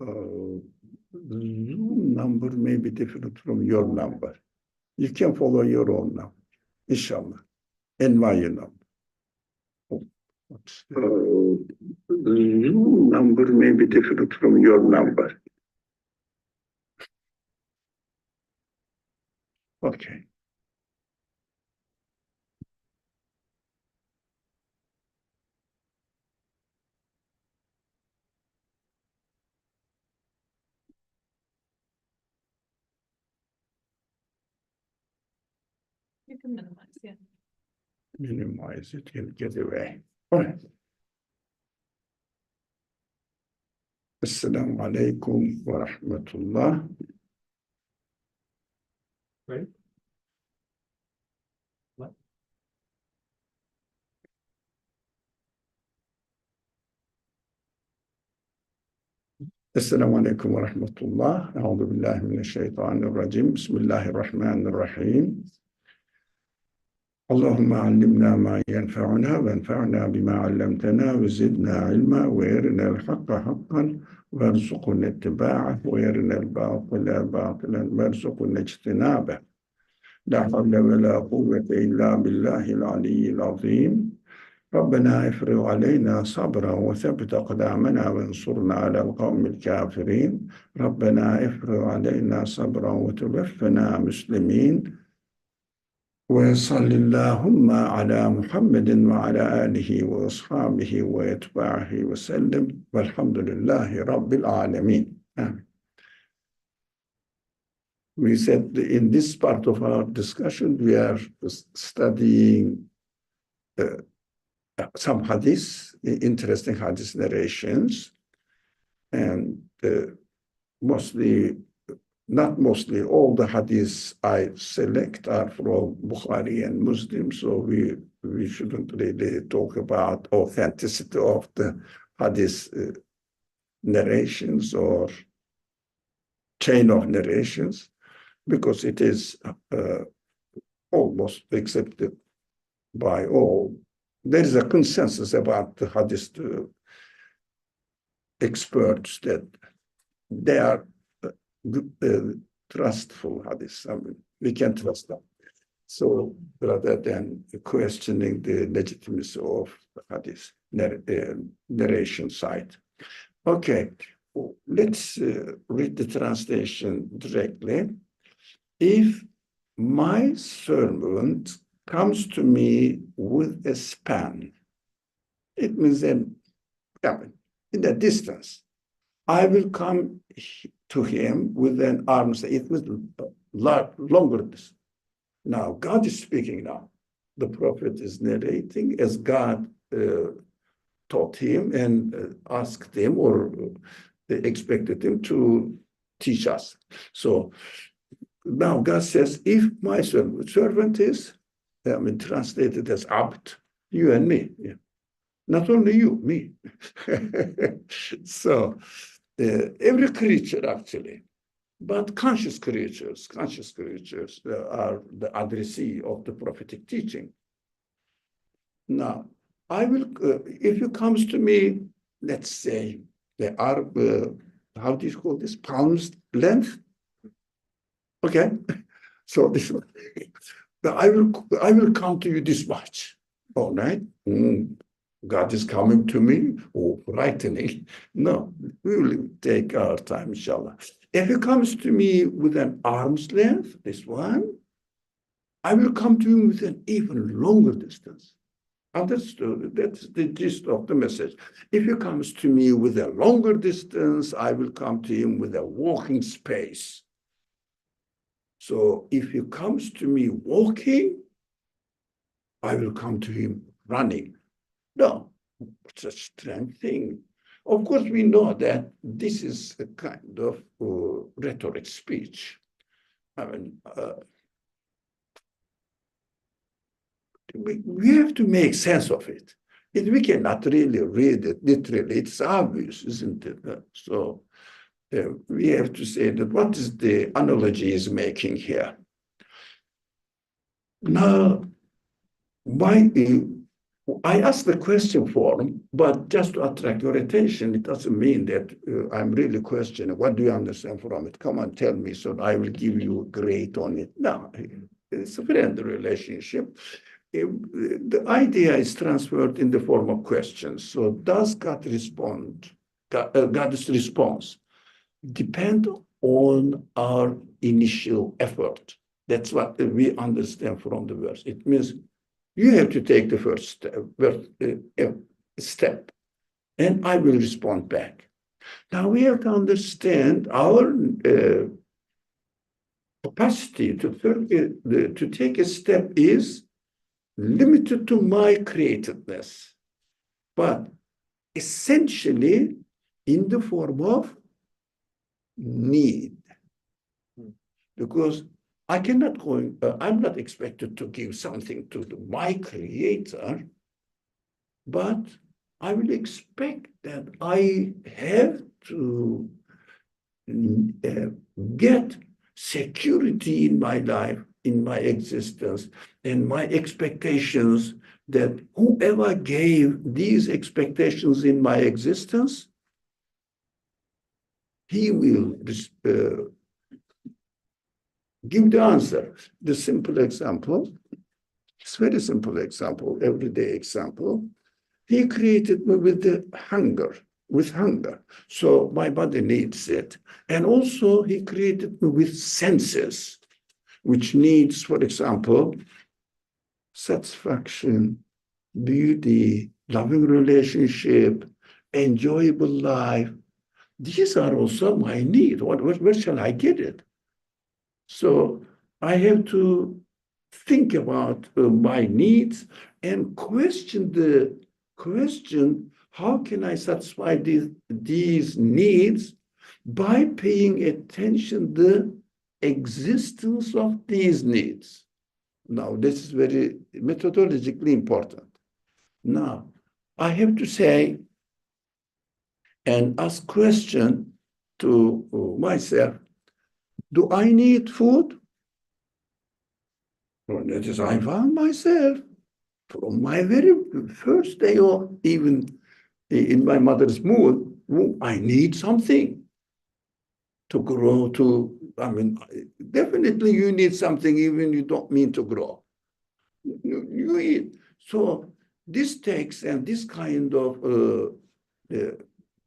Uh, Zoom number may be different from your number. You can follow your own number, inshallah, and my number. Zoom number may be different from your number. Okay. You can minimize, yeah. Minimize it and get away. All right. Assalamu alaikum wa rahmatullah. Right? What? السلام عليكم ورحمة الله. أعوذ بالله من الشيطان الرجيم. بسم الله الرحمن الرحيم. اللهم علمنا ما ينفعنا وانفعنا بما علمتنا وزدنا علما وارنا الحق حقا وارزقنا اتباعه وارنا الباطل باطلا وارزقنا اجتنابه. لا حول ولا قوة إلا بالله العلي العظيم. ربنا افرغ علينا صبرا وثبت أقدامنا وانصرنا على القوم الكافرين. ربنا افرغ علينا صبرا وتوفنا مسلمين. وصل اللهم على محمد وعلى آله وأصحابه وأتباعه وسلم والحمد لله رب العالمين. We said in this part of our discussion we are studying some hadith, interesting hadith narrations, and not mostly, all the hadiths I select are from Bukhari and Muslim, so we shouldn't really talk about authenticity of the hadith narrations or chain of narrations, because it is almost accepted by all. There is a consensus about the hadith experts that they are trustful hadiths. I mean, we can trust them. So rather than questioning the legitimacy of the hadith narration side. Okay, let's read the translation directly. If my servant comes to me with a span, it means in the distance. I will come to him with an arm's length. It means longer distance. Now, God is speaking now. The prophet is narrating as God taught him and asked him or expected him to teach us. So now God says, if my servant is, translated as abd, you and me. Yeah. Not only you, me. So every creature actually, but conscious creatures are the addressee of the prophetic teaching. Now, I will, if it comes to me, let's say, the Arab, how do you call this, palm's length? Okay, so this one, I will come to you this much, all right? God is coming to me, or frightening. No, we will take our time, inshallah. If he comes to me with an arm's length, this one, I will come to him with an even longer distance. Understood? That's the gist of the message. If he comes to me with a longer distance, I will come to him with a walking space. So if he comes to me walking, I will come to him running. No, it's a strange thing. Of course, we know that this is a kind of rhetoric speech. I mean, we have to make sense of it. We cannot really read it literally. It's obvious, isn't it? So we have to say that what is the analogy is making here? Now, I asked the question form, but just to attract your attention, it doesn't mean that I'm really questioning, what do you understand from it? Come on, tell me, so I will give you a grade on it. No, it's a friendly relationship. The idea is transferred in the form of questions. So does God respond, God's response depend on our initial effort? That's what we understand from the verse. It means you have to take the first step, and I will respond back. Now we have to understand our capacity to take a step is limited to my createdness, but essentially in the form of need. Because I cannot go, I'm not expected to give something to my creator, but I will expect that I have to get security in my life, in my existence, and my expectations that whoever gave these expectations in my existence, he will give the answer. The simple example, it's very simple example, everyday example. He created me with the hunger, with hunger. So my body needs it. And also he created me with senses, which needs, for example, satisfaction, beauty, loving relationship, enjoyable life. These are also my needs. Where shall I get it? So I have to think about my needs and question how can I satisfy these needs by paying attention to the existence of these needs. Now, this is very methodologically important. Now, I have to say and ask question to myself, do I need food? Well, that is, I found myself from my very first day of even in my mother's womb, I need something to grow definitely you need something even you don't mean to grow. You eat. So this takes and this kind of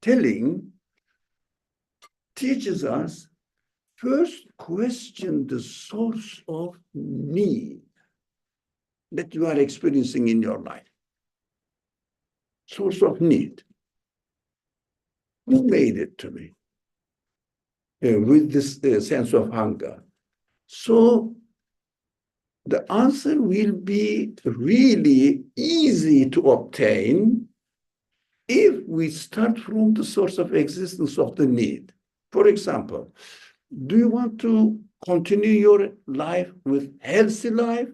telling teaches us first question the source of need that you are experiencing in your life. Source of need. Who made it to me? With this sense of hunger. So the answer will be really easy to obtain if we start from the source of existence of the need. For example, do you want to continue your life with healthy life?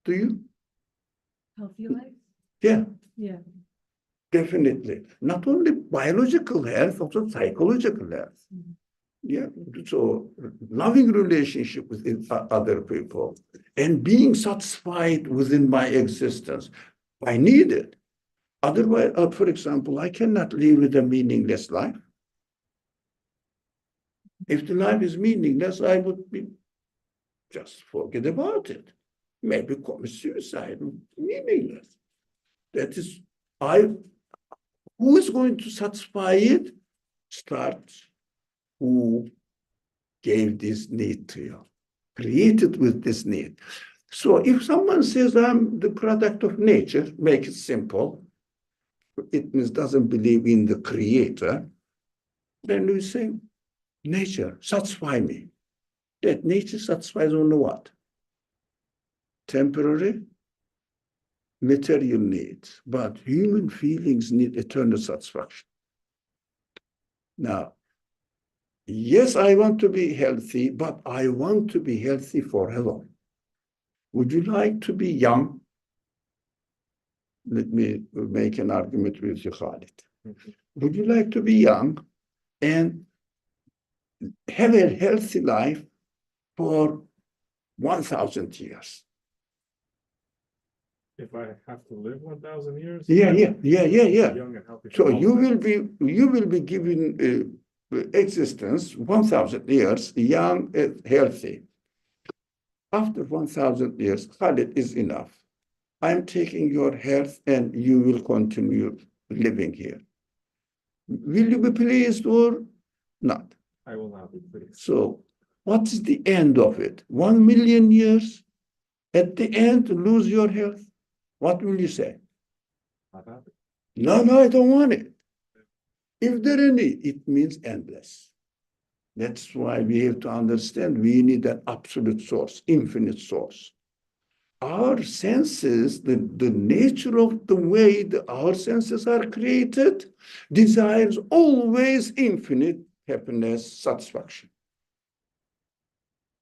Do you? Healthy life? Yeah. Yeah. Definitely. Not only biological health, also psychological health. Mm-hmm. Yeah. So loving relationship with other people and being satisfied within my existence. I need it. Otherwise, for example, I cannot live with a meaningless life. If the life is meaningless, I would be just forget about it. Maybe commit suicide. Meaningless. That is, who is going to satisfy it? Start who gave this need to you, created with this need. So if someone says I'm the product of nature, make it simple, it means doesn't believe in the creator, then we say, nature, satisfy me. That nature satisfies only what? Temporary, material needs, but human feelings need eternal satisfaction. Now, yes, I want to be healthy, but I want to be healthy forever. Would you like to be young? Let me make an argument with you, Khalid. Would you like to be young and have a healthy life for 1,000 years? If I have to live 1,000 years? Yeah. Young and healthy. So for all you will be given existence 1,000 years, young and healthy. After 1,000 years, Khalid is enough. I'm taking your health and you will continue living here. Will you be pleased or not? I will not be pleased. So what is the end of it? 1,000,000 years? At the end, lose your health? What will you say? Not happy. No, I don't want it. If there any, it means endless. That's why we have to understand we need an absolute source, infinite source. Our senses, the nature of the way our senses are created, desires always infinite happiness, satisfaction.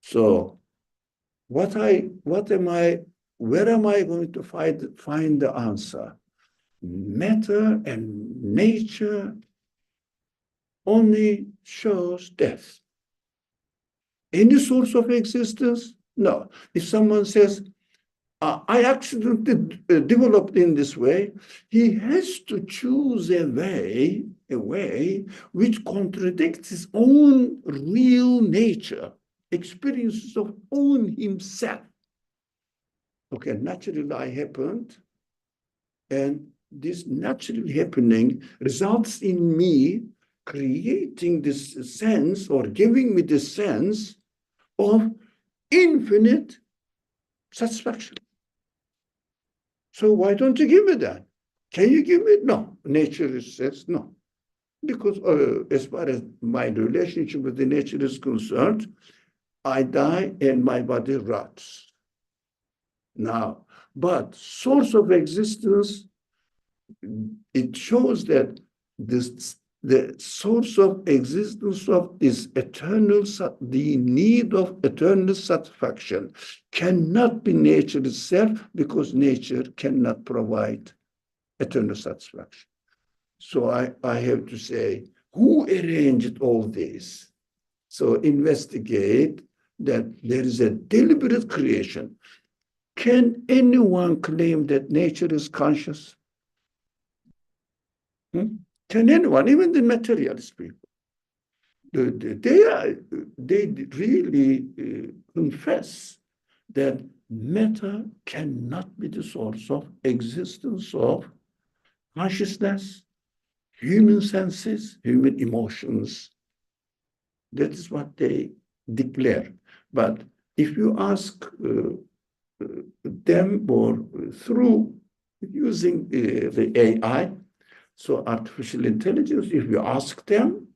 So where am I going to find the answer? Matter and nature only shows death. Any source of existence? No. If someone says, I accidentally developed in this way, he has to choose a way which contradicts his own real nature, experiences of own himself. Okay, naturally I happened, and this naturally happening results in me creating this sense or giving me this sense of infinite satisfaction. So why don't you give me that? Can you give me? No. Nature says no. Because as far as my relationship with the nature is concerned, I die and my body rots. Now, but source of existence, it shows that the source of existence of is eternal, the need of eternal satisfaction cannot be nature itself, because nature cannot provide eternal satisfaction. So I have to say, who arranged all this? So investigate that there is a deliberate creation. Can anyone claim that nature is conscious? Can anyone, even the materialist people? They really confess that matter cannot be the source of existence of consciousness, human senses, human emotions. That is what they declare. But if you ask them, or through using the AI, so artificial intelligence, if you ask them,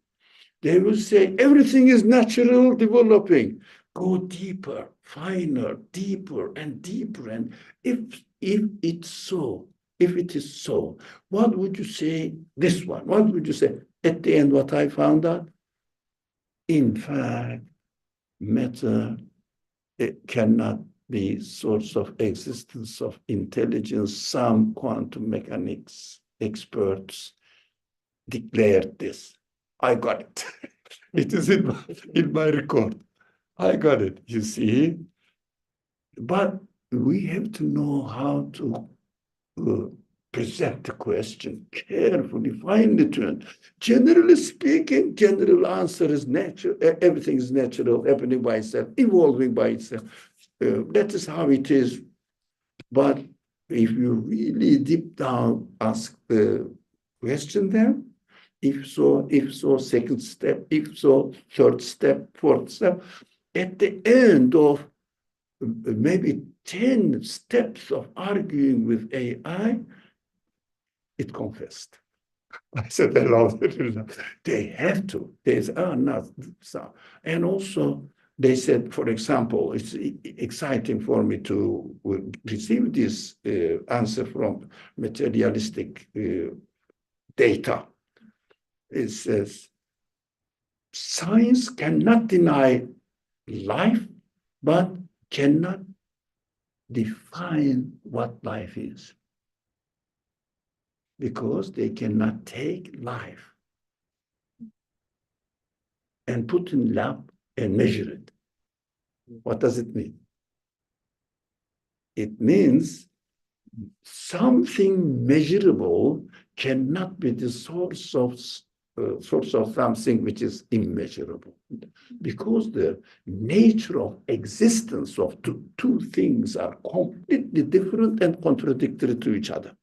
they will say everything is natural developing. Go deeper, finer, deeper and deeper. And if it's so, if it is so, what would you say this one? What would you say? At the end, what I found out? In fact, matter, it cannot be source of existence of intelligence. Some quantum mechanics experts declared this. I got it. It is in my record. I got it, you see. But we have to know how to present the question carefully, finely tuned. Generally speaking, general answer is natural. Everything is natural, happening by itself, evolving by itself. That is how it is. But if you really deep down ask the question them, if so, second step, if so, third step, fourth step, at the end of maybe 10 steps of arguing with AI, it confessed. I said, they have to. They said, no. So. And also, they said, for example, it's exciting for me to receive this answer from materialistic data. It says, science cannot deny life, but cannot define what life is, because they cannot take life and put in lab and measure it. What does it mean? It means something measurable cannot be the source of something which is immeasurable, because the nature of existence of two things are completely different and contradictory to each other.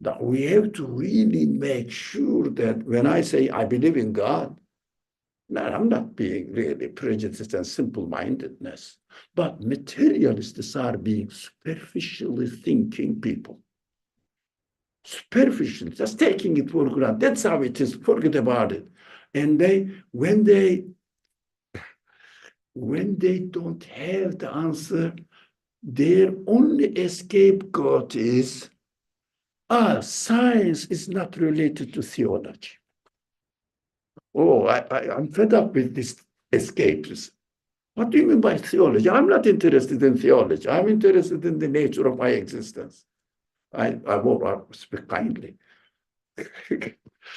Now we have to really make sure that when I say I believe in God, no, I'm not being really prejudiced and simple-mindedness, but materialists are being superficially thinking people. Superficial, just taking it for granted. That's how it is. Forget about it. And when they don't have the answer, their only scapegoat is, science is not related to theology. Oh, I'm fed up with this escapes. What do you mean by theology? I'm not interested in theology. I'm interested in the nature of my existence. I won't speak kindly.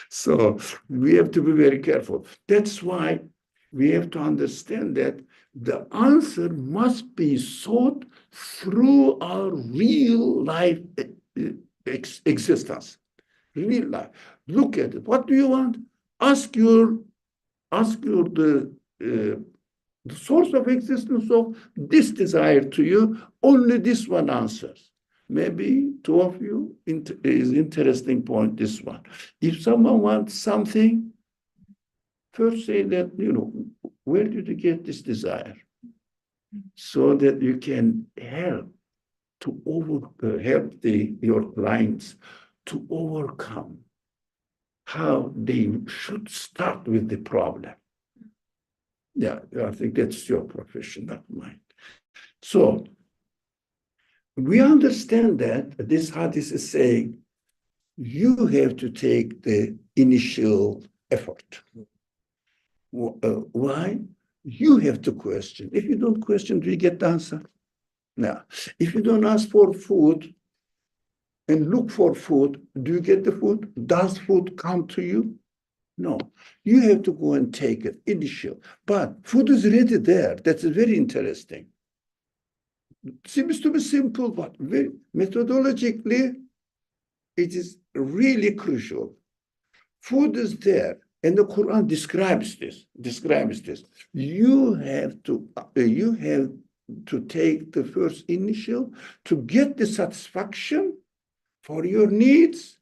So we have to be very careful. That's why we have to understand that the answer must be sought through our real life existence. Real life. Look at it. What do you want? Ask the source of existence of this desire to you. Only this one answers. Maybe two of you is interesting point, this one. If someone wants something, first say that, where did you get this desire? So that you can help your clients to overcome how they should start with the problem. Yeah, I think that's your profession, not mine. So we understand that this hadith is saying you have to take the initial effort. Why? You have to question. If you don't question, do you get the answer? No. If you don't ask for food and look for food, do you get the food? Does food come to you? No. You have to go and take it, initial. But food is already there. That's very interesting. It seems to be simple, but very methodologically, it is really crucial. Food is there, and the Quran describes this. You have to take the first initial to get the satisfaction for your needs,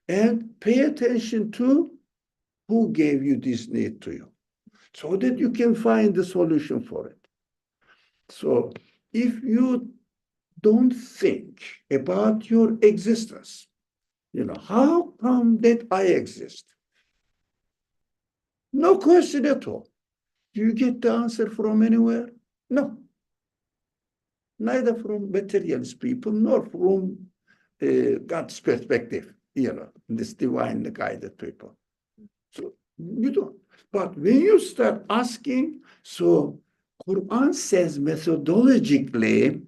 and pay attention to who gave you this need to you, so that you can find the solution for it. So if you don't think about your existence, how come that I exist? No question at all. Do you get the answer from anywhere? No. Neither from materialist people nor from God's perspective, this divinely guided people. So you don't. But when you start asking, so Quran says methodologically,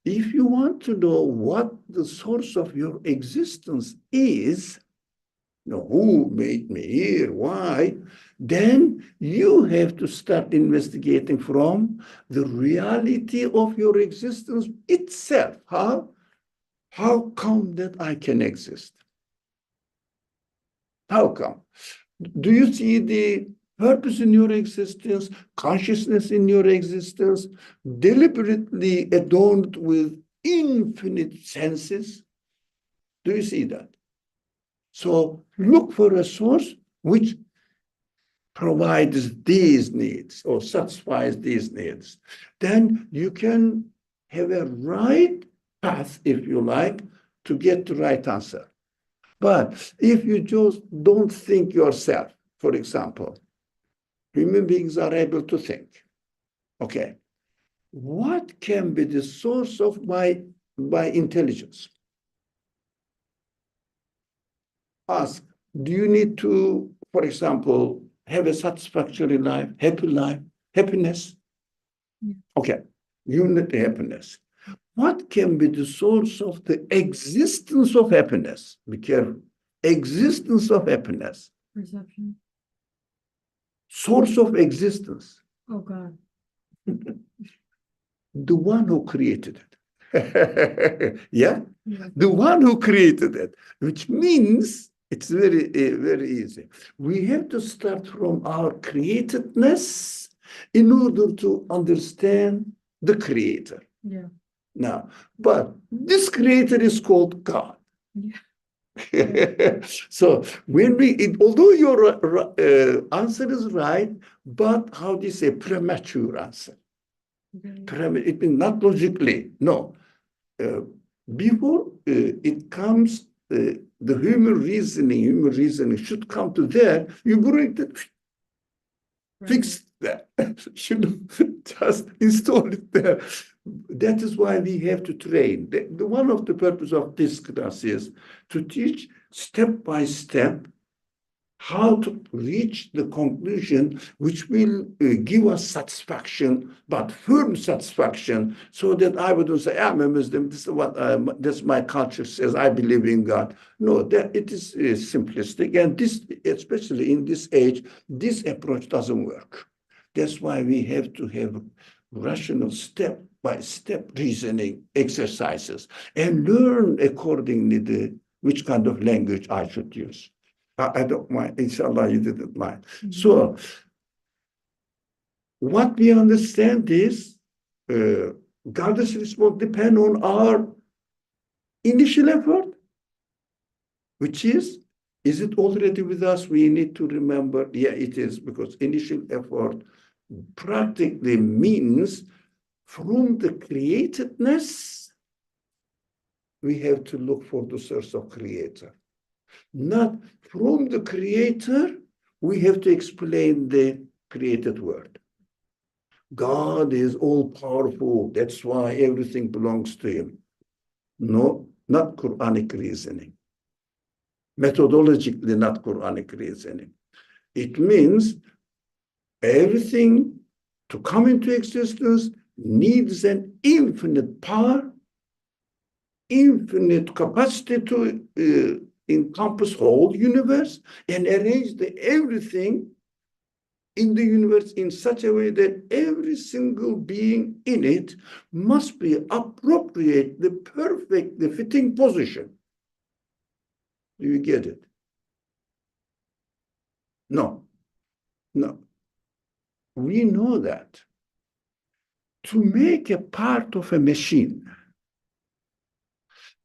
if you want to know what the source of your existence is, who made me here, why, then you have to start investigating from the reality of your existence itself. How come that I can exist? How come? Do you see the purpose in your existence, consciousness in your existence, deliberately adorned with infinite senses? Do you see that? So look for a source which provides these needs or satisfies these needs. Then you can have a right path, if you like, to get the right answer. But if you just don't think yourself, for example, human beings are able to think. Okay, what can be the source of my intelligence? Ask, do you need to, for example, have a satisfactory life, happiness? Okay, you need happiness. What can be the source of the existence of happiness? Be careful. Existence of happiness. Perception. Source of existence. Oh God. The one who created it. Yeah? Yeah. The one who created it, which means it's very easy. We have to start from our createdness in order to understand the creator. Yeah. Now, but this creator is called God. Yeah. So although your answer is right, but how do you say premature answer? Right. It means not logically. No. Before it comes, the human reasoning should come to there. You bring it, Right. fix that. You just install it there. That is why we have to train. One of the purpose of this class is to teach step by step how to reach the conclusion which will give us satisfaction, but firm satisfaction, so that I wouldn't say, I'm a Muslim, this is what this my culture says, I believe in God. No, that it is simplistic, and this, especially in this age, this approach doesn't work. That's why we have to have rational step-by-step reasoning exercises and learn accordingly which kind of language I should use. I don't mind. Inshallah, you didn't mind. So, what we understand is God's response depends on our initial effort, which is it already with us? We need to remember, yeah, it is, because initial effort practically means from the createdness, we have to look for the source of creator. Not from the creator, we have to explain the created world. God is all powerful. That's why everything belongs to him. No, not Quranic reasoning. Methodologically, not Quranic reasoning. It means everything to come into existence needs an infinite power, infinite capacity to encompass whole universe and arrange everything in the universe in such a way that every single being in it must be appropriate, the perfect, the fitting position. Do you get it? No. We know that to make a part of a machine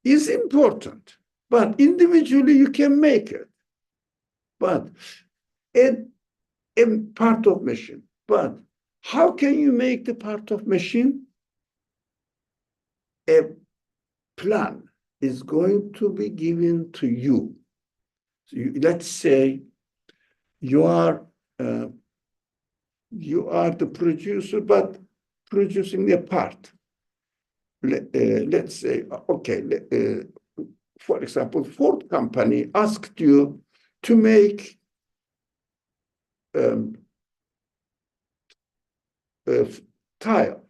is important, but individually you can make it. But a part of machine. But how can you make the part of machine? A plan is going to be given to you. So let's say you are the producer, but producing a part. Let's say, okay, for example, Ford company asked you to make tire.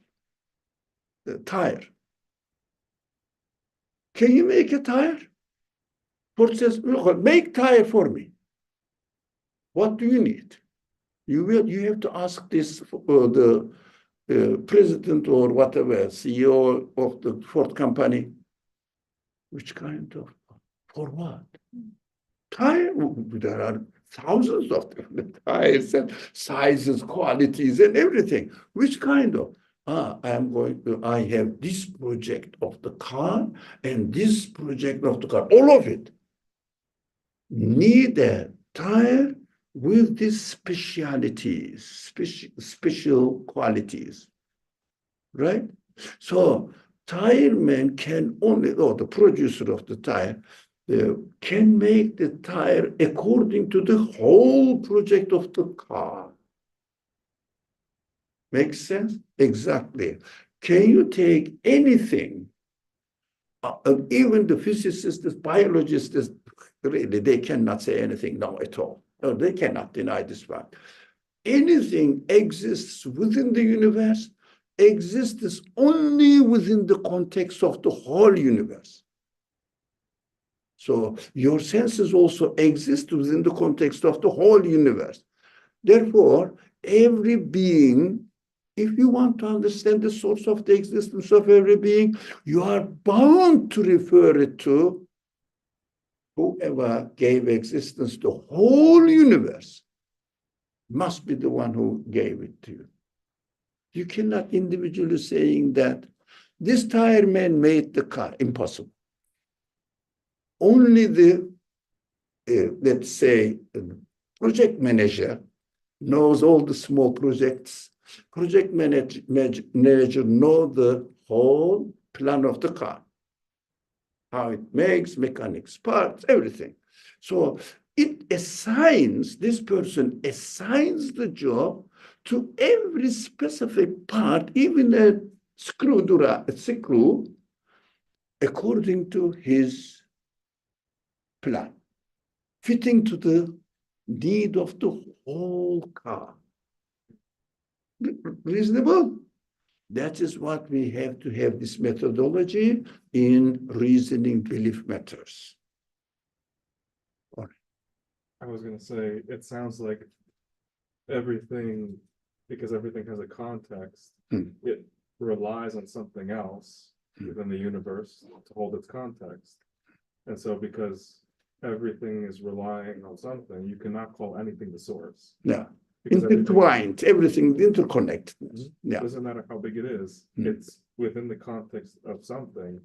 Can you make a tire? Ford says, look, make tire for me. What do you need? You have to ask this the president or whatever, CEO of the Ford company. Which kind of, for what? Tire, there are thousands of different tires and sizes, qualities, and everything. Which kind of? I have this project of the car and this project of the car, all of it. Need a tire with these specialities, special qualities, right? So tire man can only, or the producer of the tire, can make the tire according to the whole project of the car. Makes sense? Exactly. Can you take anything, even the physicists, the biologists, really, they cannot say anything now at all. No, they cannot deny this fact. Anything exists within the universe, exists only within the context of the whole universe. So your senses also exist within the context of the whole universe. Therefore, every being If you want to understand the source of the existence of every being, you are bound to refer it to whoever gave existence to the whole universe. Must be the one who gave it to you. You cannot individually saying that this tire man made the car. Impossible. Only the, let's say, project manager knows all the small projects. Project manager knows the whole plan of the car, how it makes, mechanics, parts, everything. So it assigns, this person assigns the job to every specific part, even a screw, according to his plan, fitting to the need of the whole car. Reasonable? That is what we have to have this methodology in reasoning belief matters. I was going to say, it sounds like everything, because everything has a context, it relies on something else within the universe to hold its context. And so because everything is relying on something, you cannot call anything the source. Yeah. Because Intertwined, everything interconnected. Yeah. Doesn't matter how big it is, it's within the context of something,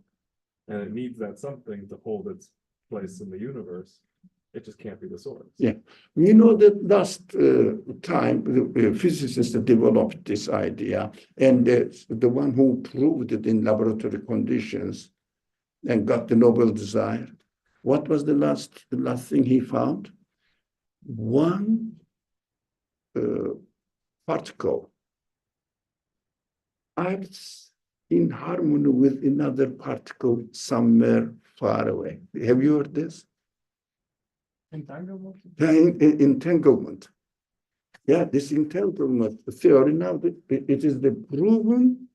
and it needs that something to hold its place in the universe. It just can't be the source. Yeah, we know that last time the physicists developed this idea, and the one who proved it in laboratory conditions and got the Nobel Desire. What was the last thing he found? One particle acts in harmony with another particle somewhere far away. Have you heard this? Entanglement? Entanglement. Yeah, this entanglement theory now, it is the proven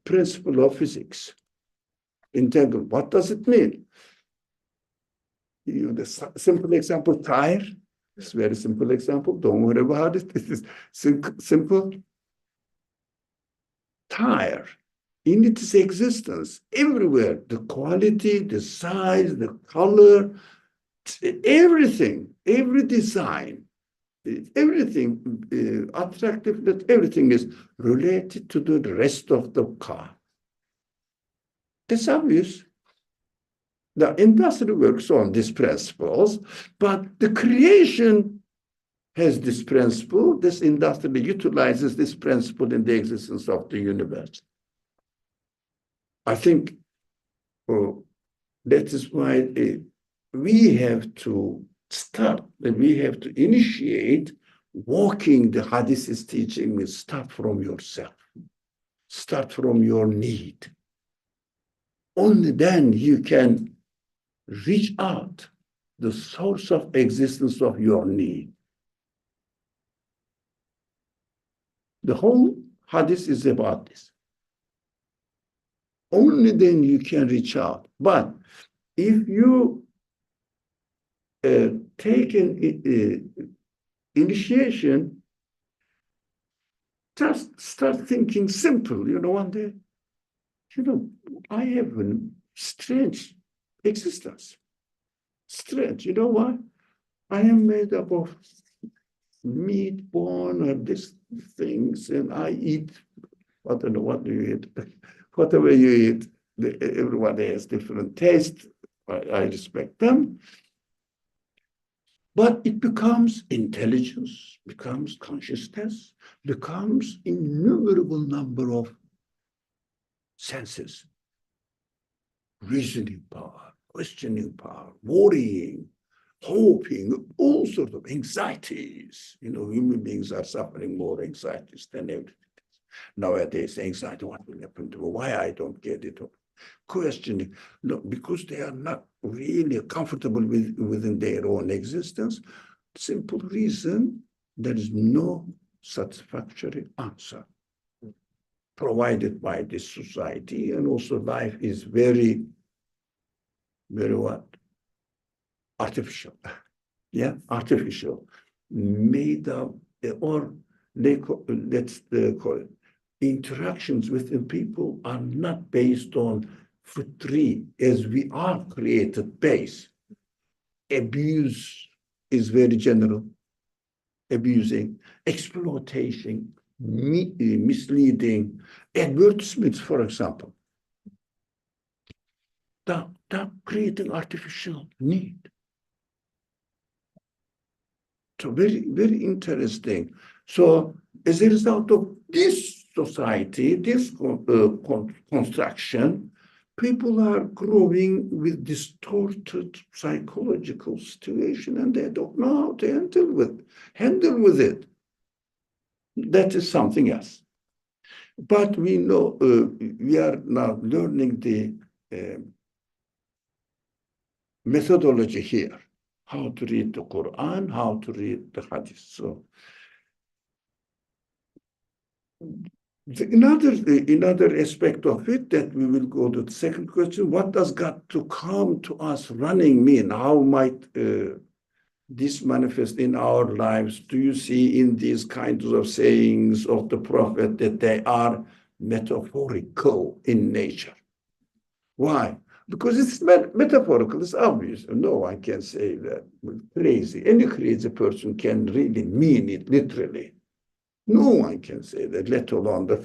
principle of physics. Entanglement. What does it mean? The simple example, tire. It's a very simple example. Don't worry about it. It is simple. Tire, in its existence, everywhere, the quality, the size, the color, everything, every design, everything attractive, that everything is related to the rest of the car. That's obvious. The industry works on these principles, but the creation has this principle. This industry utilizes this principle in the existence of the universe. I think that is why we have to initiate walking the Hadith's teaching is start from yourself. Start from your need. Only then you can reach out the source of existence of your need. The whole Hadith is about this. Only then you can reach out. But if you take an initiation, just start thinking simple. One day, I have a strange existence. Strange. You know what? I am made up of meat, bone, and these things, and I eat, I don't know, what do you eat? Whatever you eat, everyone has different taste. I respect them. But it becomes intelligence, becomes consciousness, becomes innumerable number of senses. Reasoning power, questioning power, worrying, hoping, all sorts of anxieties. Human beings are suffering more anxieties than everything. Nowadays, anxiety, what will happen to me? Why I don't get it? Questioning, no, because they are not really comfortable within their own existence. Simple reason, there is no satisfactory answer provided by this society, and also life is very, very what? Artificial. Yeah, artificial, made up, or let's call it, interactions within people are not based on fitri, as we are created based. Abuse is very general. Abusing, exploitation, misleading, advertisements, for example. That creating artificial need. So very, very interesting. So as a result of this society, this construction, people are growing with distorted psychological situation, and they don't know how to handle with it. That is something else. But we know we are now learning the methodology here, how to read the Quran, how to read the Hadith. So another aspect of it that we will go to the second question: what does God to come to us running mean? How might this manifest in our lives? Do you see in these kinds of sayings of the prophet that they are metaphorical in nature? Why? Because it's metaphorical, it's obvious. No one can say that crazy. Any crazy person can really mean it literally. No one can say that, let alone the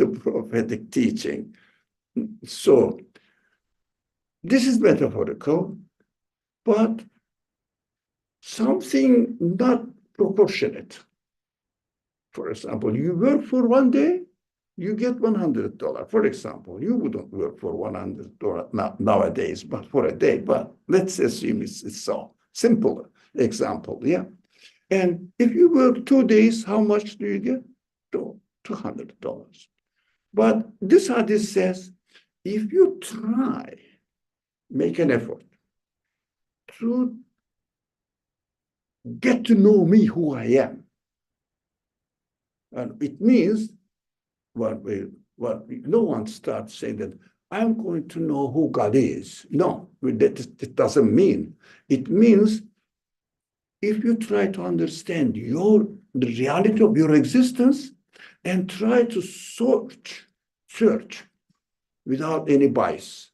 prophetic teaching. So this is metaphorical, but something not proportionate. For example, you work for one day, you get $100. For example, you wouldn't work for $100 nowadays, but for a day. But let's assume it's so simple example, yeah. And if you work 2 days, how much do you get? $200. But this hadith says, if you try, make an effort to get to know me, who I am. And it means, no one starts saying that I'm going to know who God is. No, that doesn't mean. It means if you try to understand the reality of your existence and try to search without any bias.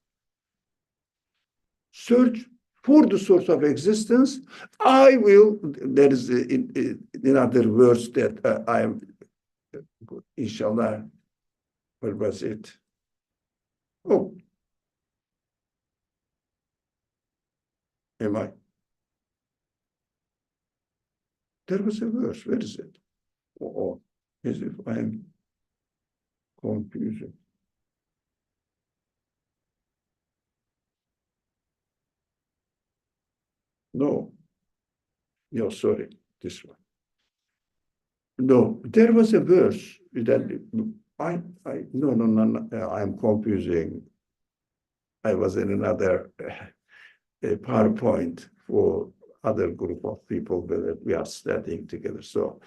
Search for the source of existence. There is another verse that I am, inshallah, where was it? Oh, am I? There was a verse, where is it? Oh, as if I am confusing. No, sorry, this one. No, there was a verse that no, I'm confusing. I was in another PowerPoint for other group of people that we are studying together. So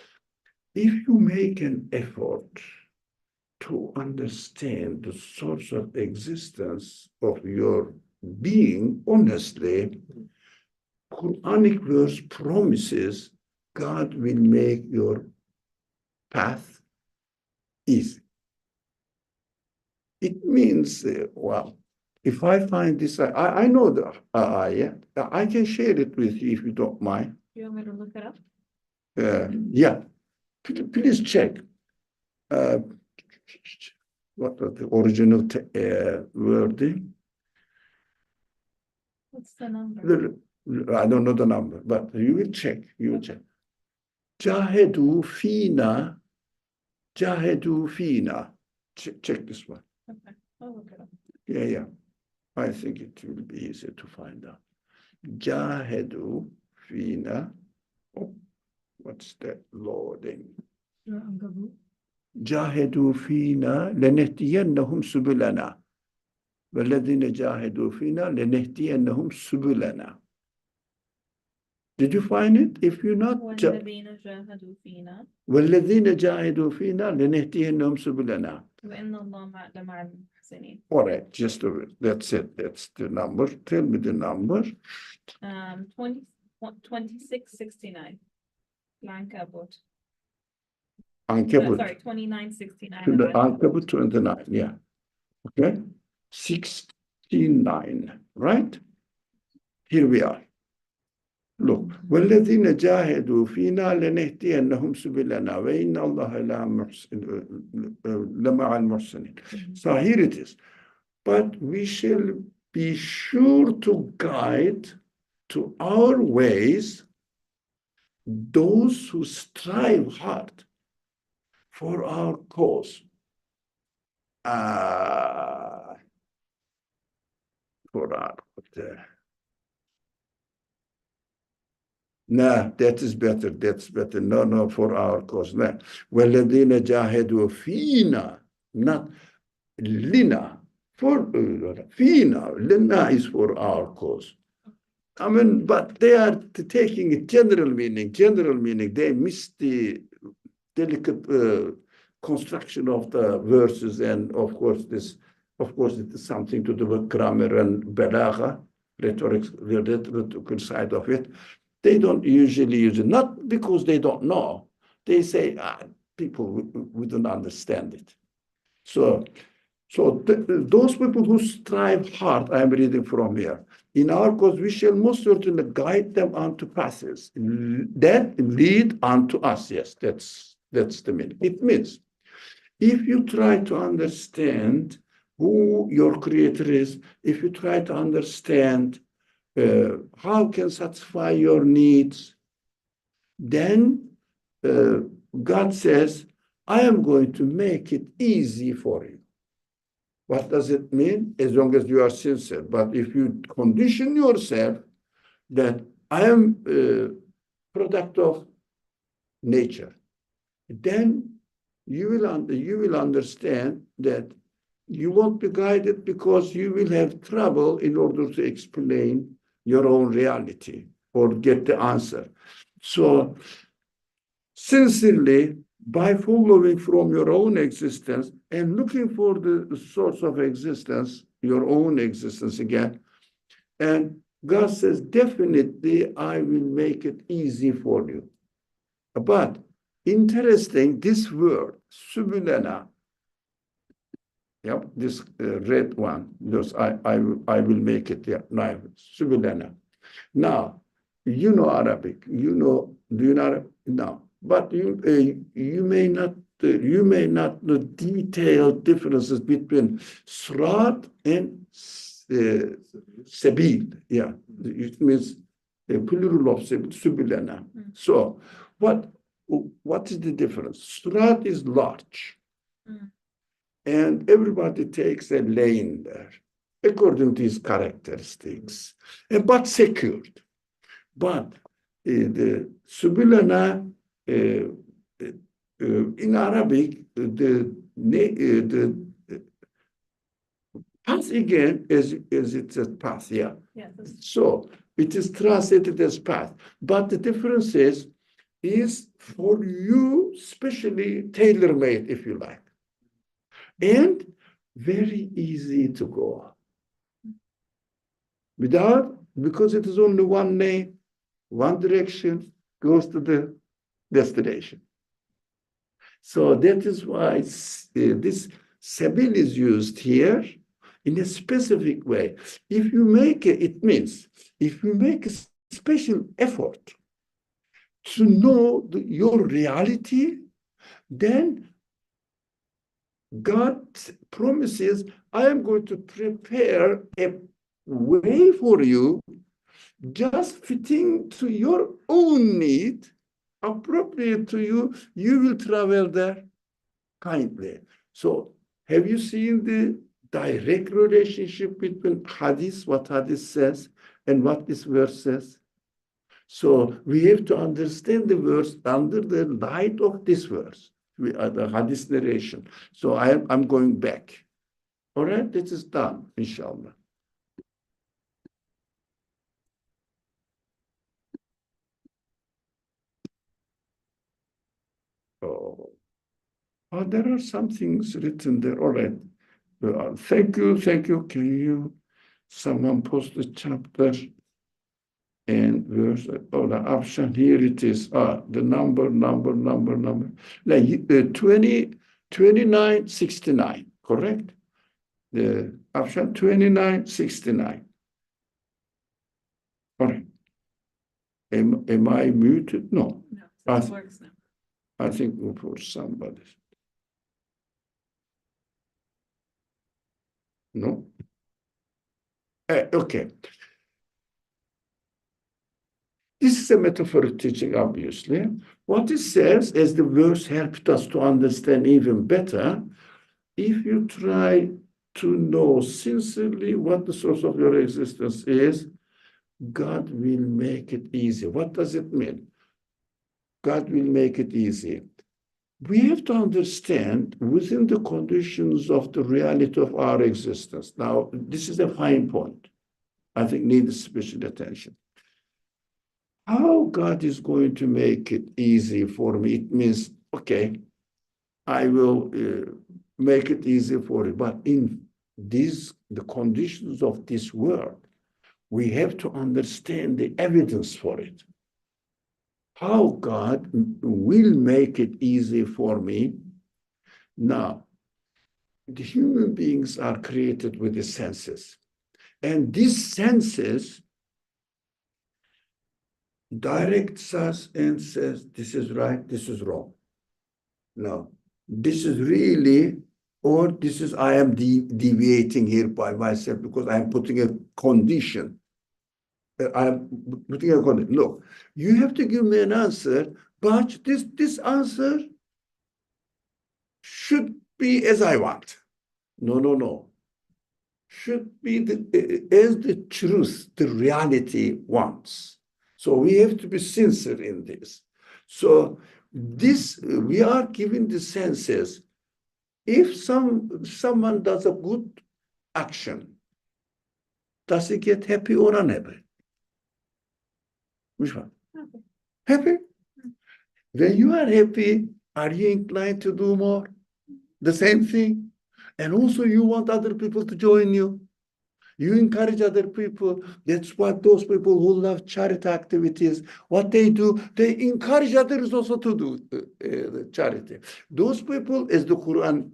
if you make an effort to understand the source of existence of your being, honestly, Quranic verse promises God will make your path easy. It means, well, if I find this, I know the ayah, I can share it with you if you don't mind. You want me to look it up? Yeah, please check. What was the original wording? What's the number? I don't know the number, but you will check. You will check. Jahedu fina. Check this one. Okay, I'll look it up. Yeah. I think it will be easier to find out. Jahedu fina. Oh, what's that loading? Jahedu fina lenehtiyennahum subulana. وَالَّذِينَ جَاهَدُوا فِينَا لَنَهْدِيَنَّهُمْ سُبُلَنَا. Did you find it? If you're not, وَالَّذِينَ جَاهَدُوا فِينَا وَالَّذِينَ جَاهَدُوا فِينَا لَنَهْدِيَنَّهُم سُبُلَنَا. وَإِنَّ اللَّهَ لَمَعَ الْمُحْسِنِينَ. All right, just that's it. That's the number. Tell me the number. 2669. Blank Abbott. Ankebut. Sorry, 2969. To the Ankebut 29, yeah. Okay. 69, right? Here we are. Look, وَالَّذِينَ جَاهَدُوا فِينَا لَنَهْدِيَنَّهُمْ سُبُلَنَا وَإِنَّ اللَّهَ لَمَعَ الْمُحْسِنِينَ. So here it is. But we shall be sure to guide to our ways those who strive hard for our cause. For our no, that is better. That's better. No, for our cause. No. وَالَّذِينَ جَاهَدُوا فِينَا, not lina. For fina. Lina is for our cause. I mean, but they are taking a general meaning. General meaning. They miss the delicate construction of the verses, and of course, it is something to do with grammar and balagha, the rhetorical side of it. They don't usually use it, not because they don't know. They say, people, we don't understand it. So those people who strive hard, I'm reading from here, in our cause we shall most certainly guide them unto paths that lead unto us. Yes, that's the meaning. It means, if you try to understand who your creator is, if you try to understand how can satisfy your needs, then God says, I am going to make it easy for you. What does it mean? As long as you are sincere. But if you condition yourself that I am a product of nature, then you will understand that you won't be guided, because you will have trouble in order to explain your own reality or get the answer. So sincerely, by following from your own existence and looking for the source of existence, your own existence again, and God says, definitely I will make it easy for you. But interesting, this word, subulana, yep, this red one, because I will make it, yeah, no, subulana. Now, you know Arabic, do you know Arabic? No, but you may not know detailed differences between Sirat and Sabil. Yeah, it means a plural of Subulana. So, what is the difference? Sirat is large, and everybody takes a lane there according to his characteristics, but secured. But the Subulana, in Arabic, the path again, as it says path, yeah. So it is translated as path. But the difference is for you, specially tailor-made, if you like, and very easy to go. Because it is only one name, one direction, goes to the destination. So that is why this sabil is used here in a specific way. If you make it means, if you make a special effort to know your reality, then God promises, I am going to prepare a way for you just fitting to your own need, appropriate to you, you will travel there kindly. So have you seen the direct relationship between hadith, what hadith says, and what this verse says? So we have to understand the verse under the light of this verse, the hadith narration. So I'm going back. All right, this is done, inshallah. Oh, there are some things written there. All right. Thank you. Can someone post the chapter And verse, oh, the option here it is, the number. Like 2969, correct? The option 2969. Correct. Am I muted? No, No, I it th- works now. I think for somebody. No? Okay. This is a metaphoric teaching, obviously. What it says, as the verse helped us to understand even better, if you try to know sincerely what the source of your existence is, God will make it easy. What does it mean? God will make it easy. We have to understand within the conditions of the reality of our existence. Now, this is a fine point. I think needs special attention. How God is going to make it easy for me, it means, okay, I will make it easy for you. But in the conditions of this world, we have to understand the evidence for it. How God will make it easy for me. Now, the human beings are created with the senses. And these senses directs us and says, this is right, this is wrong. No, this is really, or this is, I am deviating here by myself because I'm putting a condition. I'm putting a condition. Look, you have to give me an answer, but this answer should be as I want. No. Should be as the truth, the reality wants. So we have to be sincere in this. So this, we are given the senses. If someone does a good action, does he get happy or unhappy? Which one? Okay. Happy. When you are happy, are you inclined to do more? The same thing. And also you want other people to join you. You encourage other people. That's what those people who love charity activities, what they do, they encourage others also to do the charity. Those people, as the Quran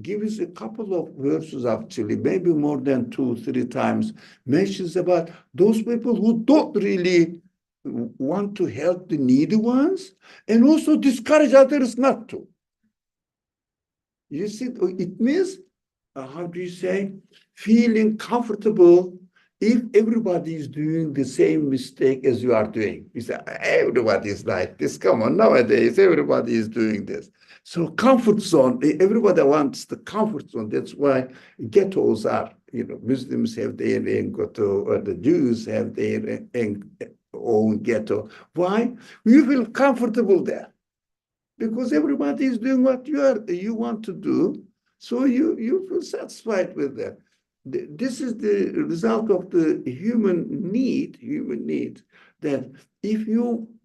gives a couple of verses actually, maybe more than 2-3 times, mentions about those people who don't really want to help the needy ones and also discourage others not to. You see, it means, how do you say, feeling comfortable if everybody is doing the same mistake as you are doing. You say, everybody is like this. Come on, nowadays, everybody is doing this. So comfort zone, everybody wants the comfort zone. That's why ghettos are, Muslims have their own ghetto, or the Jews have their own ghetto. Why? You feel comfortable there. Because everybody is doing what you want to do, so you feel satisfied with that. This is the result of the human need, that if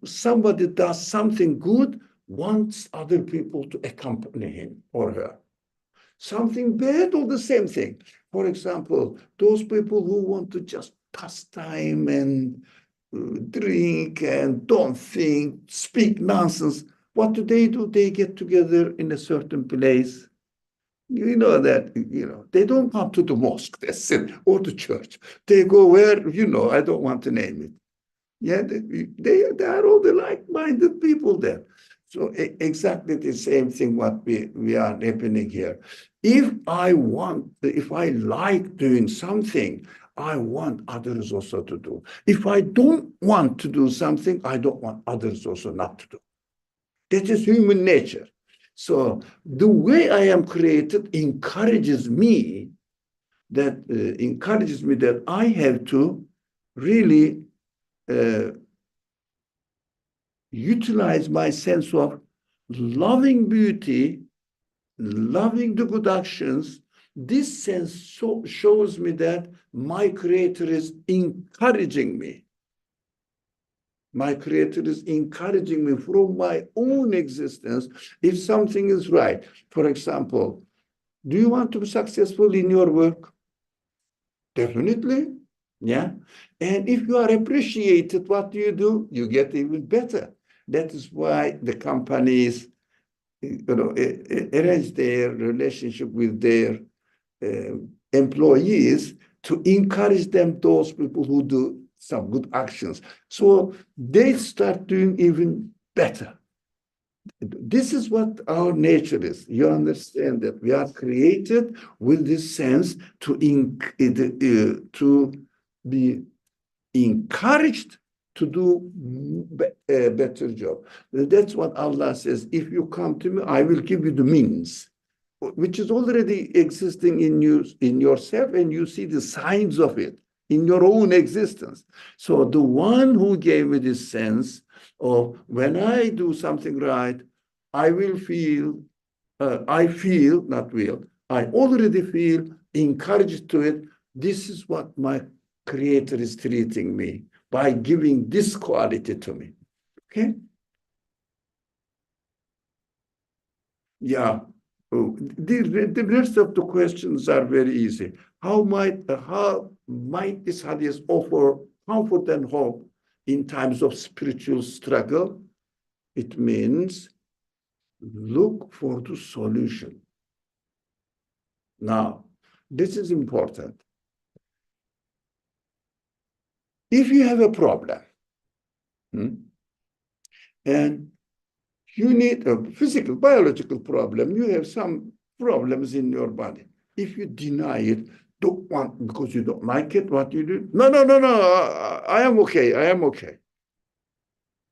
somebody does something good, wants other people to accompany him or her. Something bad or the same thing. For example, those people who want to just pass time and drink and don't think, speak nonsense, what do? They get together in a certain place. You know that, they don't come to the mosque, that's it, or the church. They go where, I don't want to name it. Yeah, they are all the like-minded people there. So exactly the same thing what we are happening here. If I like doing something, I want others also to do. If I don't want to do something, I don't want others also not to do. That is human nature. So the way I am created encourages me that I have to really utilize my sense of loving beauty, loving the good actions. This sense shows me that my Creator is encouraging me. My Creator is encouraging me from my own existence if something is right. For example, do you want to be successful in your work? Definitely. Yeah. And if you are appreciated, what do? You get even better. That is why the companies, arrange their relationship with their employees to encourage them, those people who do some good actions. So they start doing even better. This is what our nature is. You understand that we are created with this sense to be encouraged to do a better job. That's what Allah says. If you come to me, I will give you the means, which is already existing in you, in yourself, and you see the signs of it in your own existence. So the one who gave me this sense of when I do something right, I will feel, I feel, not will, I already feel encouraged to it. This is what my Creator is treating me by giving this quality to me. Okay? Yeah. The rest of the questions are very easy. How might this hadith offer comfort and hope in times of spiritual struggle? It means look for the solution. Now, this is important. If you have a problem, and you need a physical, biological problem, you have some problems in your body. If you deny it, don't want because you don't like it, what you do? No, I am okay, I am okay.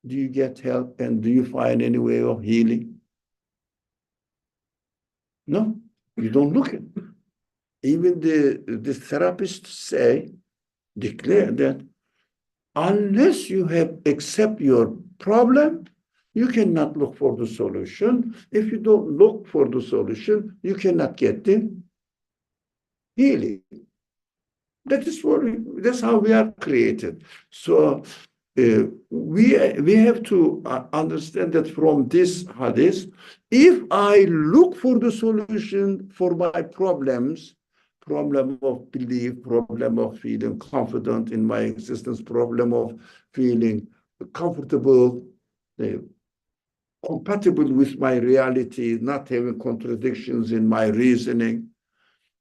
Do you get help and do you find any way of healing? No, you don't look at it. Even the therapists declare that unless you have accept your problem, you cannot look for the solution. If you don't look for the solution, you cannot get the healing. That's how we are created. So we have to understand that from this hadith, if I look for the solution for my problems, problem of belief, problem of feeling confident in my existence, problem of feeling comfortable, compatible with my reality, not having contradictions in my reasoning.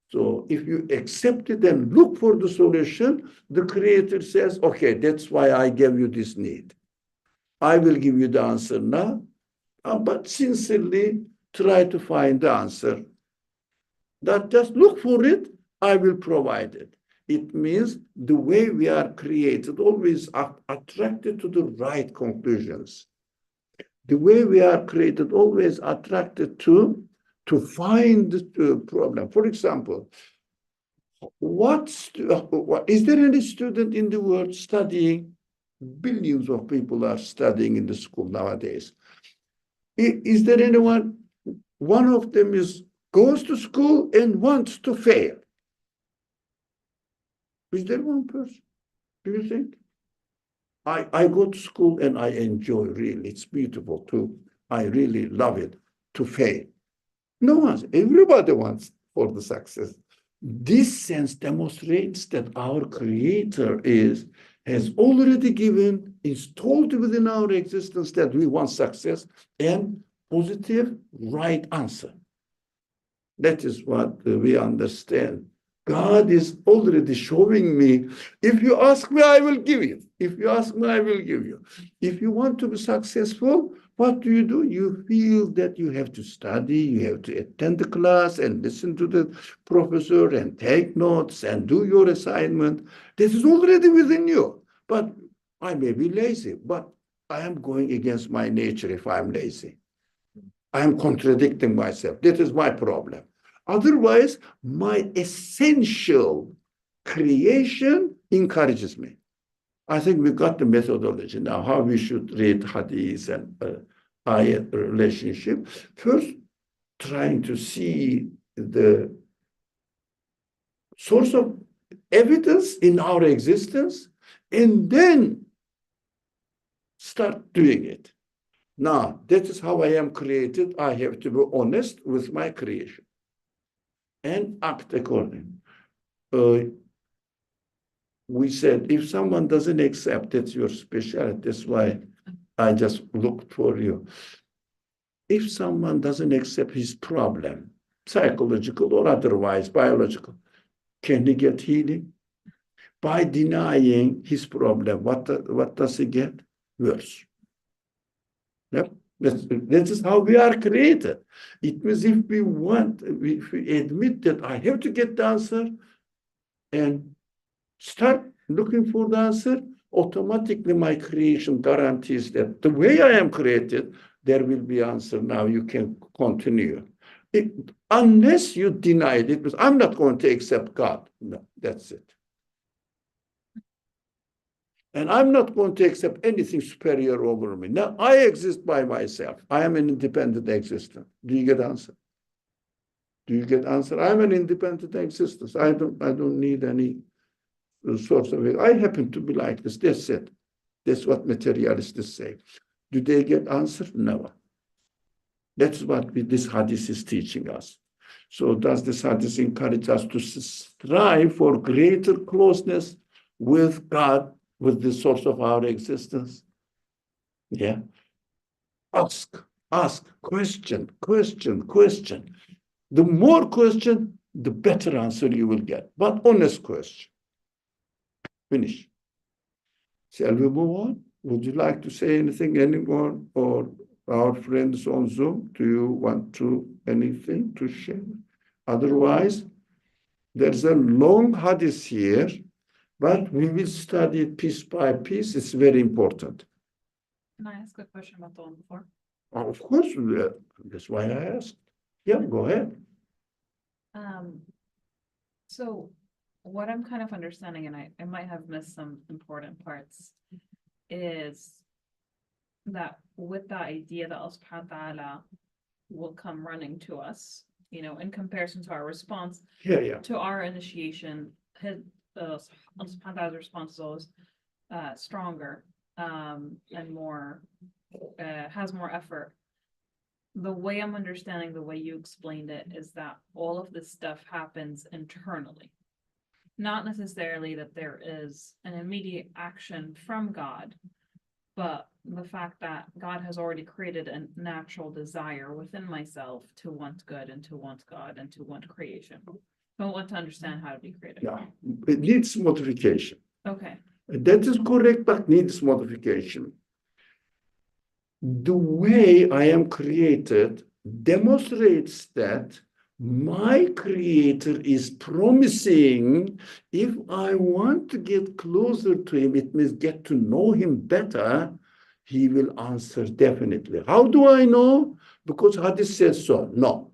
So if you accept it and look for the solution, the Creator says, okay, that's why I gave you this need. I will give you the answer now, but sincerely try to find the answer. That just look for it, I will provide it. It means the way we are created, always attracted to the right conclusions. The way we are created, always attracted to find the problem. For example, is there any student in the world studying? Billions of people are studying in the school nowadays. Is there anyone, one of them goes to school and wants to fail? Is there one person? Do you think? I go to school and I enjoy, really. It's beautiful too. I really love it to fail. No one, everybody wants for the success. This sense demonstrates that our Creator has already installed within our existence that we want success and positive, right answer. That is what we understand. God is already showing me, if you ask me, I will give you. If you ask me, I will give you. If you want to be successful, what do? You feel that you have to study, you have to attend the class and listen to the professor and take notes and do your assignment. This is already within you. But I may be lazy, but I am going against my nature if I'm lazy. I am contradicting myself. That is my problem. Otherwise, my essential creation encourages me. I think we got the methodology now, how we should read hadith and ayat relationship. First, trying to see the source of evidence in our existence, and then start doing it. Now, that is how I am created. I have to be honest with my creation and act according. we said, if someone doesn't accept, it's your specialty. That's why I just looked for you. If someone doesn't accept his problem, psychological or otherwise, biological, can he get healing? By denying his problem, what does he get? Worse. Yep. That is how we are created. It means if we admit that I have to get the answer and start looking for the answer, automatically my creation guarantees that the way I am created, there will be answer. Now you can continue. Unless you deny it, because I'm not going to accept God. No, that's it. And I'm not going to accept anything superior over me. Now, I exist by myself. I am an independent existence. Do you get answer? Do you get answer? I'm an independent existence. I don't need any source of it. I happen to be like this. That's it. That's what materialists say. Do they get answer? No. That's what this hadith is teaching us. So does this hadith encourage us to strive for greater closeness with God, with the source of our existence? Yeah. Ask, question. The more question, the better answer you will get. But honest question. Finish. Shall we move on? Would you like to say anything, anyone, or our friends on Zoom? Do you want anything to share? Otherwise, there's a long hadith here, but we will study it piece by piece. It's very important. Can I ask a question about the one before? Of course, that's why I asked. Yeah, go ahead. So what I'm kind of understanding, and I might have missed some important parts, is that with the idea that Allah subhanahu wa ta'ala will come running to us, in comparison to our response, to our initiation, Allah subhanahu wa ta'ala's response is always stronger and more, has more effort. The way I'm understanding, the way you explained it, is that all of this stuff happens internally. Not necessarily that there is an immediate action from God, but the fact that God has already created a natural desire within myself to want good and to want God and to want creation. I want to understand how to be creative. Yeah, it needs modification. Okay. That is correct, but needs modification. The way I am created demonstrates that my creator is promising, if I want to get closer to him, it means get to know him better, he will answer definitely. How do I know? Because hadith says so? No.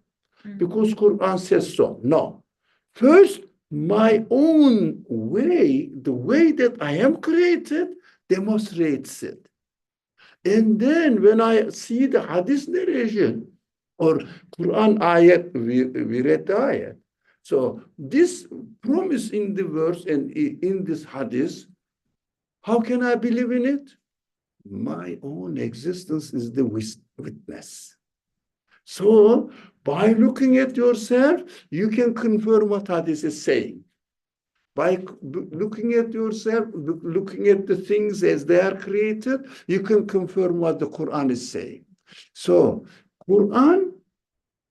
Because Qur'an says so? No. First, my own way, the way that I am created, demonstrates it. And then when I see the hadith narration or Quran ayat, we read the ayat. So this promise in the verse and in this hadith, how can I believe in it? My own existence is the witness. So by looking at yourself, you can confirm what hadith is saying. By looking at yourself, looking at the things as they are created, you can confirm what the Quran is saying. So Quran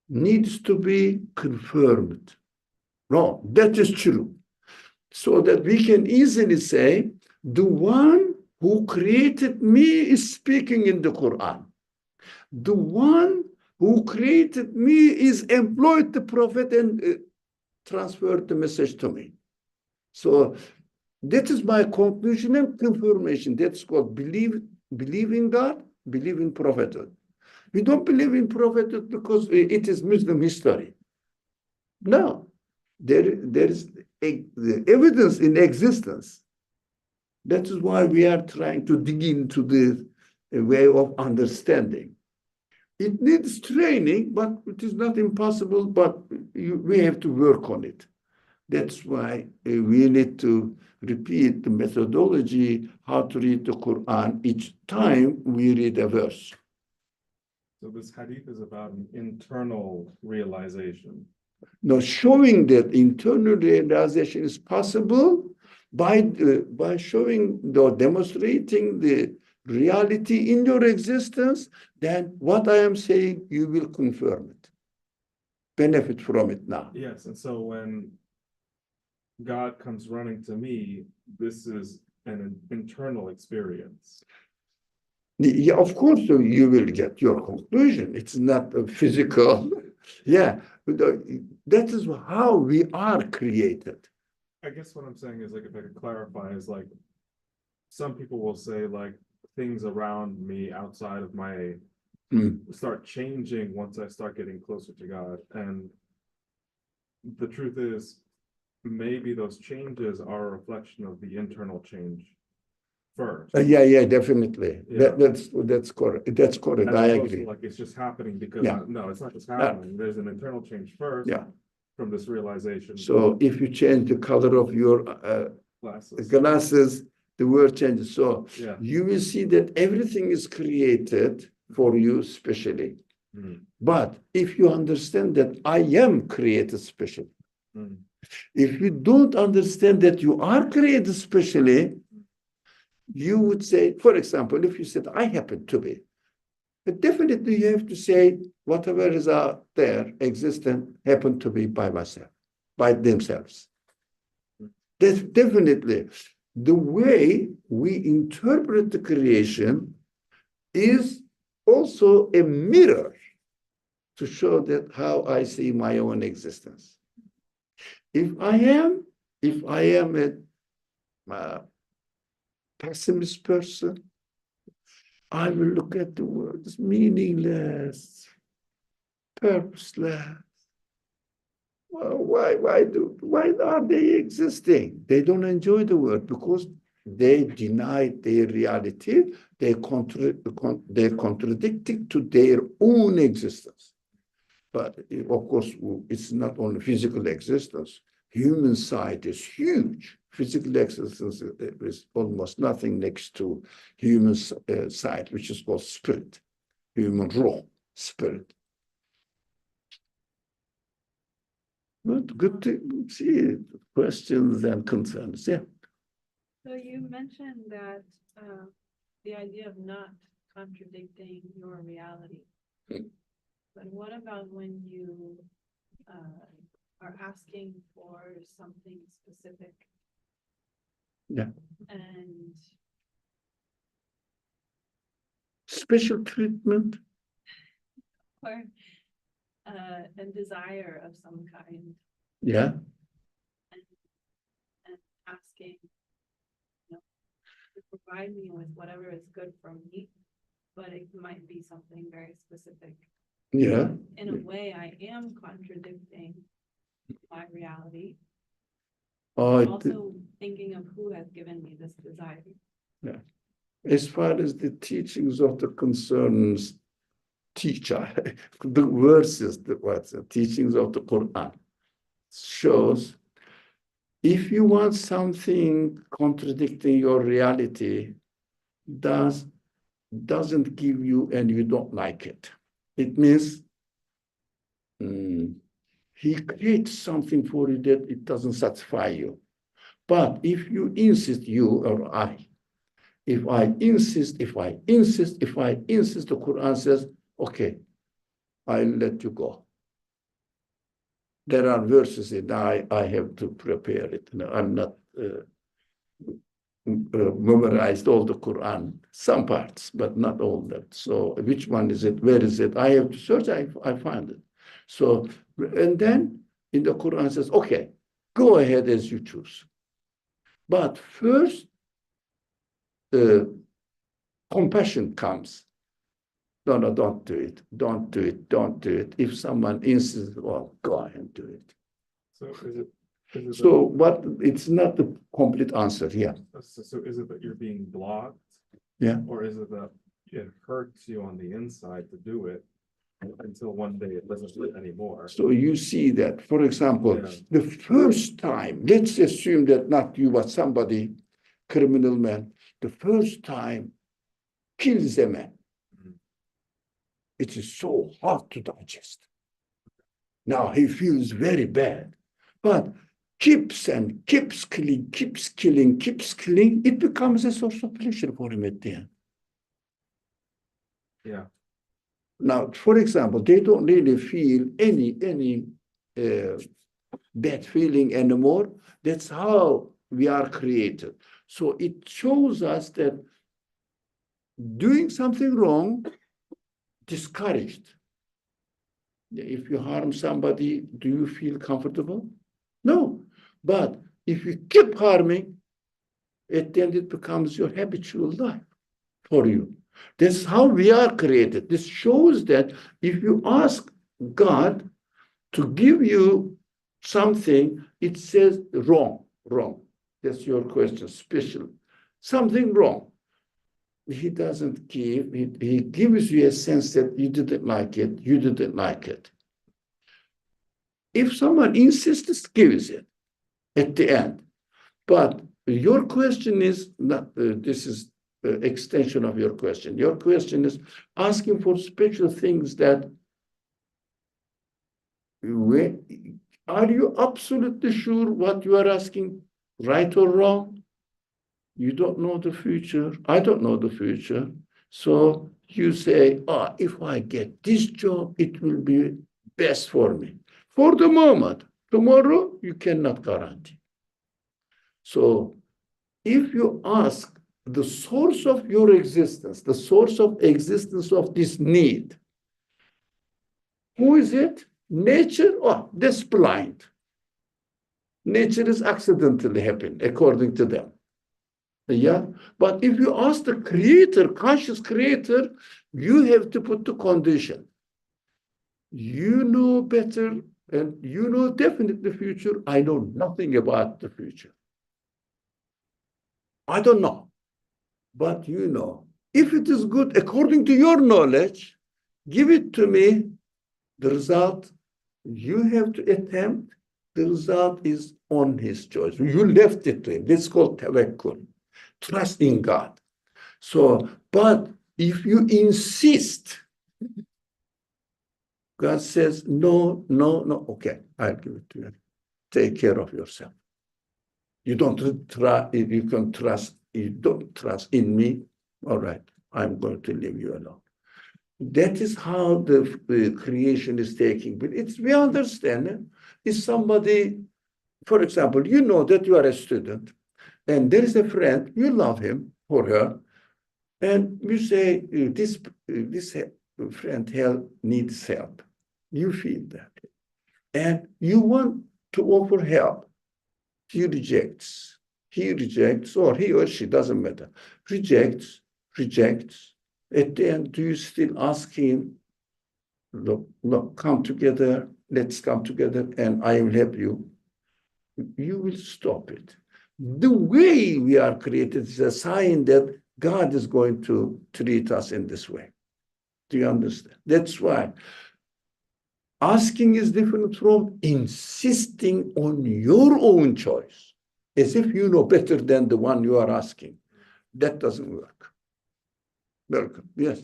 needs to be confirmed. No, that is true. So that we can easily say, the one who created me is speaking in the Quran. The one who created me is employed the prophet and transferred the message to me. So that is my conclusion and confirmation. That's called believe in God, believe in prophethood. We don't believe in prophethood because it is Muslim history. No, there is the evidence in existence. That is why we are trying to dig into the way of understanding. It needs training, but it is not impossible, but we have to work on it. That's why we need to repeat the methodology, how to read the Quran each time we read a verse. So this hadith is about an internal realization. Now, showing that internal realization is possible by showing or demonstrating the reality in your existence, then what I am saying, you will confirm it, benefit from it now. Yes, and so when God comes running to me, this is an internal experience. Yeah, of course, so you will get your conclusion. It's not a physical. Yeah, that is how we are created. I guess what I'm saying is, like, if I could clarify, is like some people will say, like, things around me outside of my start changing once I start getting closer to God. And the truth is, maybe those changes are a reflection of the internal change first. Yeah, definitely. Yeah. That's correct. That's correct. As I opposed to, agree. like, it's just happening because Yeah. no, it's not just happening. There's an internal change first Yeah. from this realization. So if you change the color of your Glasses. glasses, the word changes. So Yeah. you will see that everything is created for you specially. Mhm. But if you understand that I am created specially, Mhm. if you don't understand that you are created specially, you would say, for example, if you said, I happen to be, but definitely you have to say, whatever is out there, existent, happen to be by myself, by themselves. That's definitely the way we interpret the creation is also a mirror to show that how I see my own existence. If I am a pessimist person, I will look at the words meaningless, purposeless. Well, why are they existing? They don't enjoy the word because they deny their reality. They're contradicting to their own existence. But of course, it's not only physical existence. Human side is huge. Physical existence is almost nothing next to human side, which is called spirit, human raw spirit. Good to see questions and concerns. Yeah. So you mentioned that the idea of not contradicting your reality. But what about when you are asking for something specific? Yeah. And Special treatment. or a desire of some kind, Yeah. and asking, to provide me with whatever is good for me, but it might be something very specific. Yeah. In a way, I am contradicting my reality. I'm also thinking of who has given me this desire. Yeah. As far as the teachings of the concerns teacher, the verses, the teachings of the Qur'an shows if you want something contradicting your reality, doesn't give you and you don't like it. It means he creates something for you that it doesn't satisfy you. But if you insist, you or I, if I insist, the Quran says, okay, I'll let you go. There are verses that I have to prepare it. I'm not memorized all the Quran, some parts, but not all that. So which one is it? Where is it? I have to search, I find it. So, and then in the Quran it says, okay, go ahead as you choose. But first, compassion comes. No, don't do it. Don't do it. Don't do it. If someone insists, well, go ahead and do it. So is it So what? It's not the complete answer. Yeah. so is it that you're being blocked? Yeah. Or is it that it hurts you on the inside to do it until one day it doesn't do it anymore? So you see that, for example, Yeah. the first time, let's assume that not you, but somebody, criminal man, the first time kills a man. It is so hard to digest. Now he feels very bad. But keeps killing, keeps killing, it becomes a source of pleasure for him at the end. Yeah. Now, for example, they don't really feel any bad feeling anymore. That's how we are created. So it shows us that doing something wrong, discouraged. If you harm somebody, do you feel comfortable? No. But if you keep harming, at the end it becomes your habitual life for you. That's how we are created. This shows that if you ask God to give you something, it says wrong. That's your question, special. Something wrong. He doesn't give, he gives you a sense that you didn't like it. If someone insists, gives it at the end. But your question is not, this is extension of your question. Your question is asking for special things that, are you absolutely sure what you are asking, right or wrong? You don't know the future. I don't know the future. So you say, if I get this job, it will be best for me. For the moment, tomorrow, you cannot guarantee. So if you ask the source of your existence, the source of existence of this need, who is it? Nature? That's blind. Nature is accidentally happening, according to them. Yeah, but if you ask the creator, conscious creator, you have to put the condition. You know better, and you know definitely the future. I know nothing about the future. I don't know, but you know. If it is good according to your knowledge, give it to me. The result, you have to attempt. The result is on his choice. You left it to him. That's called tawakkul. Trust in God. So, but if you insist, God says, no, okay, I'll give it to you. Take care of yourself. You don't trust, you don't trust in me. All right, I'm going to leave you alone. That is how the creation is taking. But we understand it. If somebody, for example, you know that you are a student, and there is a friend, you love him or her, and you say, this friend needs help. You feel that. And you want to offer help. He rejects, or he or she, doesn't matter. Rejects. At the end, do you still ask him, look, come together, let's come together, and I will help you? You will stop it. The way we are created is a sign that God is going to treat us in this way. Do you understand? That's why asking is different from insisting on your own choice, as if you know better than the one you are asking. That doesn't work. Welcome. Yes.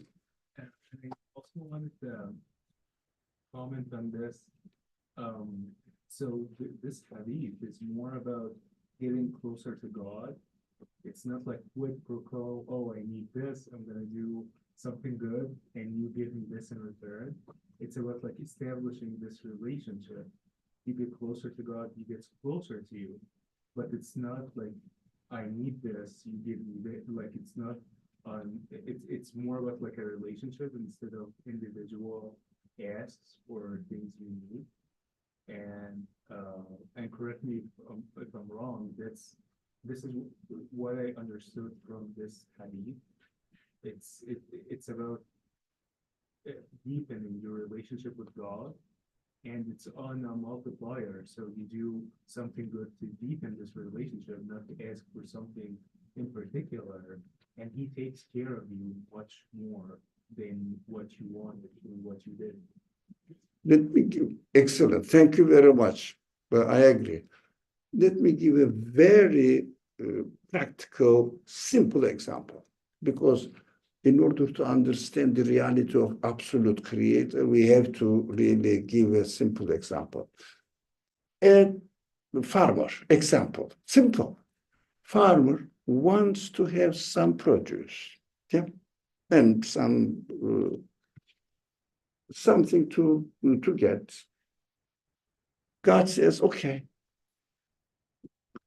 I also wanted to comment on this. So this hadith is more about getting closer to God. It's not like quid pro quo, I need this, I'm going to do something good, and you give me this in return. It's about like establishing this relationship. You get closer to God, He gets closer to you. But it's not like, I need this, you give me that. Like, it's not it's more about like a relationship instead of individual asks or things you need. And correct me if I'm wrong, this is what I understood from this hadith. It's about deepening your relationship with God, and it's on a multiplier. So you do something good to deepen this relationship, not to ask for something in particular, and He takes care of you much more than what you wanted and what you did. Let me give, excellent. Thank you very much. Well, I agree. Let me give a very practical, simple example, because in order to understand the reality of absolute creator, we have to really give a simple example. And farmer, example, simple. Farmer wants to have some produce, yeah, and some something to get. God says, okay,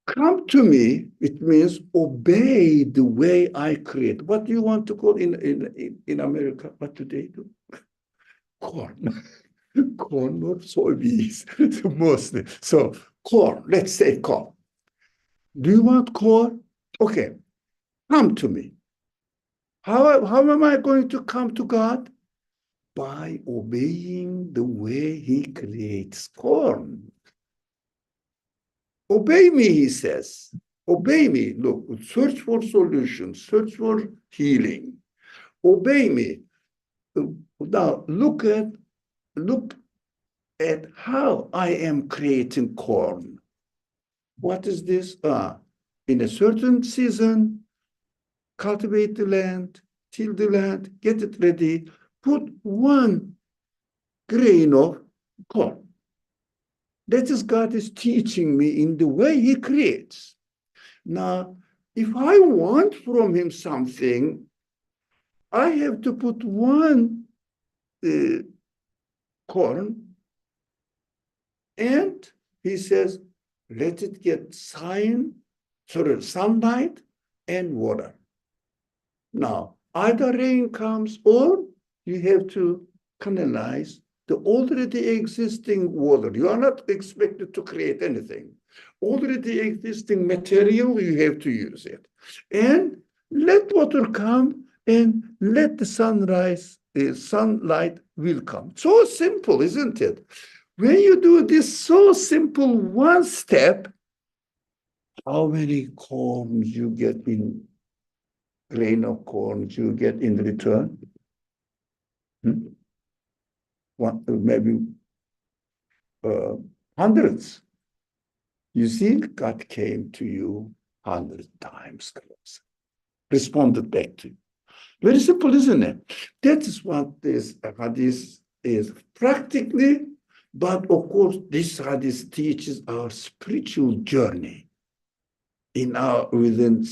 come to me. It means obey the way I create. What do you want to call in America? What do they do? Corn. Corn or soybeans, mostly. So corn, let's say corn. Do you want corn? Okay, come to me. How am I going to come to God? By obeying the way he creates corn. Obey me, he says. Obey me. Look, search for solutions, search for healing. Obey me. Now look at how I am creating corn. What is this? In a certain season, cultivate the land, till the land, get it ready, put one grain of corn. That is God is teaching me in the way he creates. Now, if I want from him something, I have to put one corn, and he says, let it get sunlight and water. Now, either rain comes or you have to canalize the already existing water. You are not expected to create anything. Already existing material, you have to use it. And let water come and let the sunlight will come. So simple, isn't it? When you do this so simple one step, how many corns you get in grain of corn you get in return? One, maybe hundreds. You see, God came to you 100 times closer, responded back to you. Very simple, isn't it? That is what this hadith is practically, but of course, this hadith teaches our spiritual journey within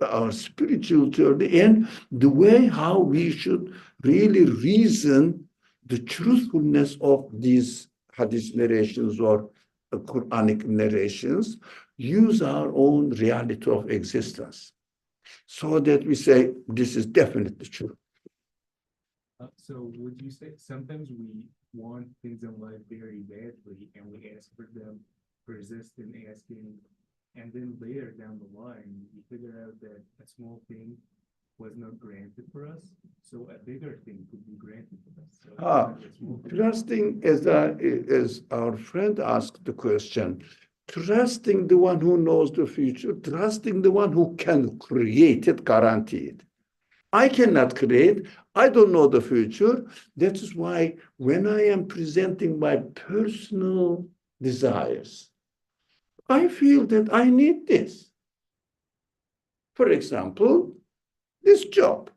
our spiritual journey and the way how we should really reason the truthfulness of these hadith narrations or Quranic narrations, use our own reality of existence so that we say, this is definitely true. So would you say sometimes we want things in life very badly and we ask for them, persist in asking, and then later down the line, we figure out that a small thing was not granted for us, so a bigger thing could be granted for us. So trusting, as our friend asked the question, trusting the one who knows the future, trusting the one who can create it, guaranteed. I cannot create, I don't know the future. That is why when I am presenting my personal desires, I feel that I need this. For example, this job.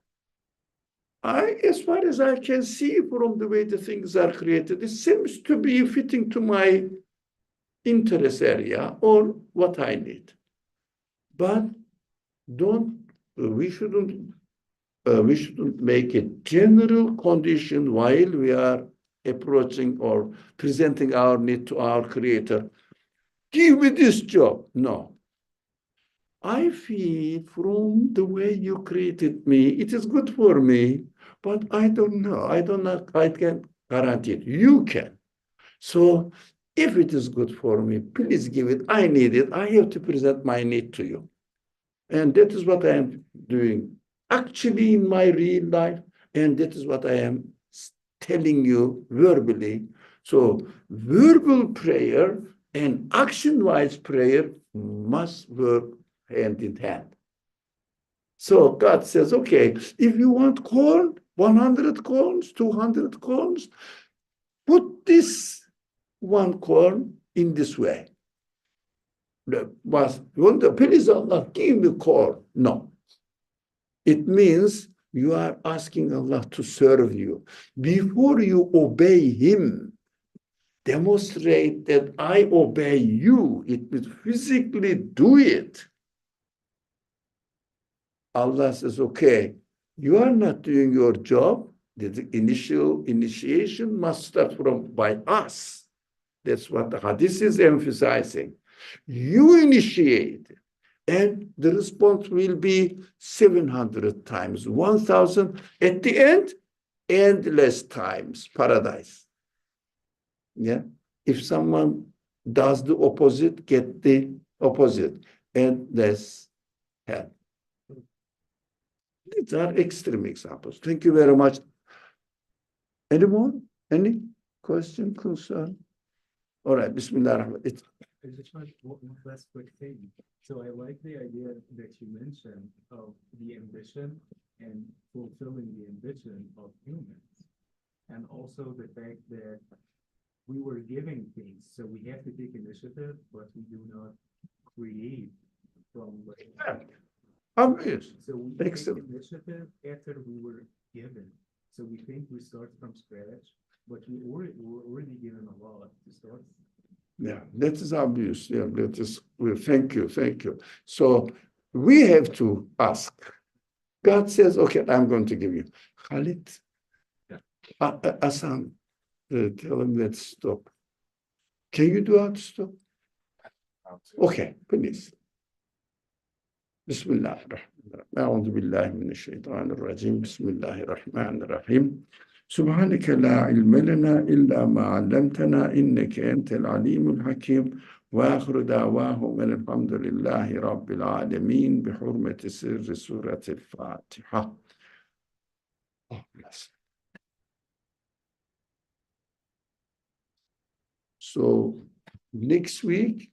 As far as I can see from the way the things are created, it seems to be fitting to my interest area or what I need. But we shouldn't make a general condition while we are approaching or presenting our need to our Creator. Give me this job. No. I feel from the way you created me, it is good for me, but I don't know. I can't guarantee it. You can. So if it is good for me, please give it. I need it. I have to present my need to you. And that is what I am doing actually in my real life. And that is what I am telling you verbally. So verbal prayer and action-wise prayer must work hand in hand. So God says, okay, if you want corn, 100 corns, 200 corns, put this one corn in this way. Please Allah, give me corn. No. It means you are asking Allah to serve you. Before you obey Him, demonstrate that I obey you. It means physically do it. Allah says, okay, you are not doing your job. The initiation must start from by us. That's what the hadith is emphasizing. You initiate, and the response will be 700 times, 1,000 at the end, endless times, paradise. Yeah. If someone does the opposite, get the opposite, endless hell. These are extreme examples. Thank you very much. Any more? Any question, concern? All right, Bismillah ar-Rahman. I just want one last quick thing. So I like the idea that you mentioned of the ambition and fulfilling the ambition of humans. And also the fact that we were giving things, so we have to take initiative, but we do not create from like. Obvious. So we Excellent. take initiative after we were given. So we think we start from scratch, but we're already given a lot to start. Yeah, that is obvious. Yeah, that is, well, thank you, thank you. So we have to ask. God says, okay, I'm going to give you. Khalid, Asan, tell him let's stop. Can you do how to stop? Okay, please. بسم الله الرحمن الرحيم أعوذ بالله من الشيطان الرجيم بسم الله الرحمن الرحيم سبحانك لا علم لنا إلا ما علمتنا إنك أنت العليم الحكيم وآخر دعواهم أن الحمد لله رب العالمين بحرمة سر سورة الفاتحة. Oh, bless. So next week,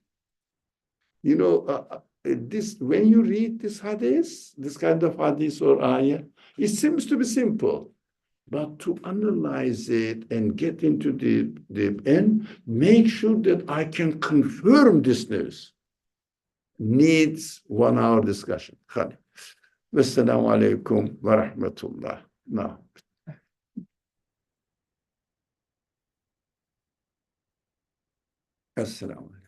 you know, this, when you read this hadith, this kind of hadith or ayah, it seems to be simple, but to analyze it and get into the end, make sure that I can confirm this news, needs 1 hour discussion. Wassalamu alaikum wa rahmatullah. Now. Assalamu alaikum.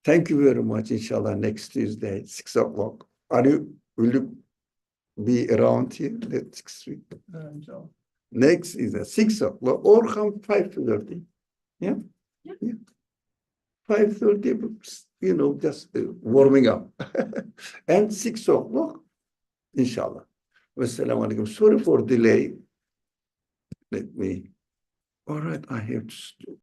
Thank you very much. Inshallah, next Tuesday, 6 o'clock. Will you be around here next week? Next is at 6 o'clock or come 5:30. Yeah? Yeah. 5:30, you know, just warming up. And 6 o'clock, inshallah. Wassalamu alaikum. Sorry for delay. Let me. All right, I have to.